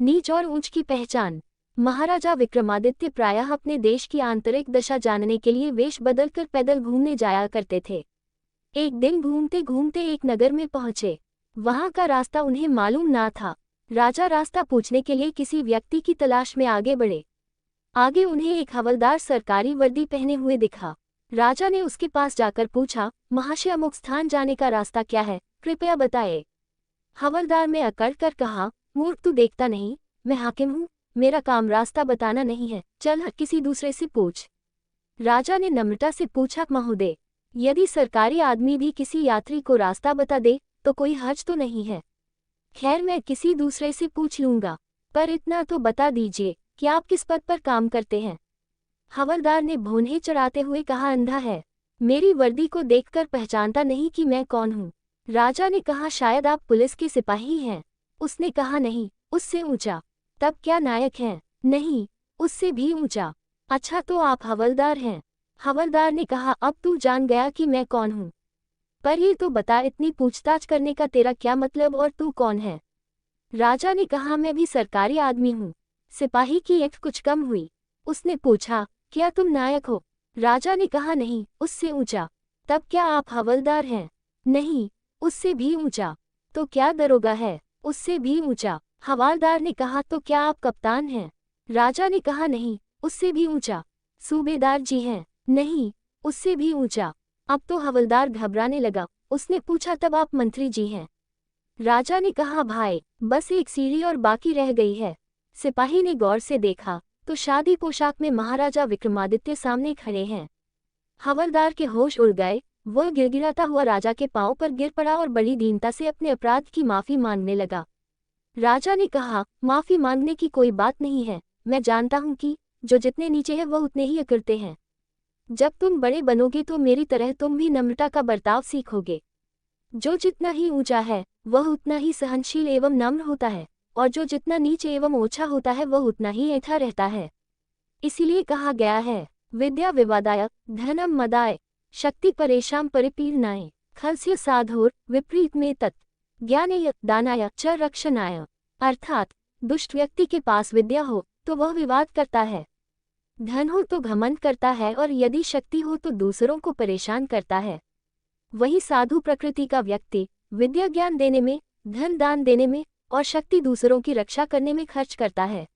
नीच और ऊंच की पहचान। महाराजा विक्रमादित्य प्रायः अपने देश की आंतरिक दशा जानने के लिए वेश बदलकर पैदल घूमने जाया करते थे। एक दिन घूमते घूमते एक नगर में पहुंचे। वहां का रास्ता उन्हें मालूम ना था। राजा रास्ता पूछने के लिए किसी व्यक्ति की तलाश में आगे बढ़े। आगे उन्हें एक हवलदार सरकारी वर्दी पहने हुए दिखा। राजा ने उसके पास जाकर पूछा, महाशय अमुक स्थान जाने का रास्ता क्या है, कृपया बताए। हवलदार ने अकड़ कर कहा, मूर्ख तू देखता नहीं, मैं हाकिम हूँ, मेरा काम रास्ता बताना नहीं है, चल किसी दूसरे से पूछ। राजा ने नम्रता से पूछा, महोदय, यदि सरकारी आदमी भी किसी यात्री को रास्ता बता दे तो कोई हर्ज तो नहीं है। खैर मैं किसी दूसरे से पूछ लूंगा, पर इतना तो बता दीजिए कि आप किस पद पर काम करते हैं। हवलदार ने भौंहे चढ़ाते हुए कहा, अंधा है, मेरी वर्दी को देखकर पहचानता नहीं कि मैं कौन हूँ। राजा ने कहा, शायद आप पुलिस के सिपाही हैं। उसने कहा, नहीं, उससे ऊंचा। तब क्या नायक हैं? नहीं, उससे भी ऊंचा। अच्छा तो आप हवलदार हैं। हवलदार ने कहा, अब तू जान गया कि मैं कौन हूँ। पर ये तो बता, इतनी पूछताछ करने का तेरा क्या मतलब और तू कौन है? राजा ने कहा, मैं भी सरकारी आदमी हूँ। सिपाही की एक कुछ कम हुई। उसने पूछा, क्या तुम नायक हो? राजा ने कहा, नहीं, उससे ऊंचा। तब क्या आप हवलदार हैं? नहीं, उससे भी ऊंचा। तो क्या दरोगा है? उससे भी ऊंचा। हवलदार ने कहा, तो क्या आप कप्तान हैं? राजा ने कहा, नहीं, उससे भी ऊंचा। सूबेदार जी हैं? नहीं, उससे भी ऊंचा। अब तो हवलदार घबराने लगा। उसने पूछा, तब आप मंत्री जी हैं? राजा ने कहा, भाई, बस एक सीढ़ी और बाकी रह गई है। सिपाही ने गौर से देखा तो शादी पोशाक में महाराजा विक्रमादित्य सामने खड़े हैं। हवलदार के होश उड़ गए। वह गिड़गिड़ाता हुआ राजा के पांव पर गिर पड़ा और बड़ी दीनता से अपने अपराध की माफी मांगने लगा। राजा ने कहा, माफी मांगने की कोई बात नहीं है, मैं जानता हूं कि जो जितने नीचे है वह उतने ही अकड़ते हैं। जब तुम बड़े बनोगे तो मेरी तरह तुम भी नम्रता का बर्ताव सीखोगे। जो जितना ही ऊंचा है वह उतना ही सहनशील एवं नम्र होता है, और जो जितना नीचे एवं ओछा होता है वह उतना ही ऐठा रहता है। इसीलिए कहा गया है, विद्या विवादाय धनम मदाय शक्ति परेशान परिपीड़नाय खलस्य साधोर विपरीत में तत् ज्ञानेय दानाय च रक्षणाय। अर्थात दुष्ट व्यक्ति के पास विद्या हो तो वह विवाद करता है, धन हो तो घमंड करता है, और यदि शक्ति हो तो दूसरों को परेशान करता है। वही साधु प्रकृति का व्यक्ति विद्या ज्ञान देने में, धन दान देने में और शक्ति दूसरों की रक्षा करने में खर्च करता है।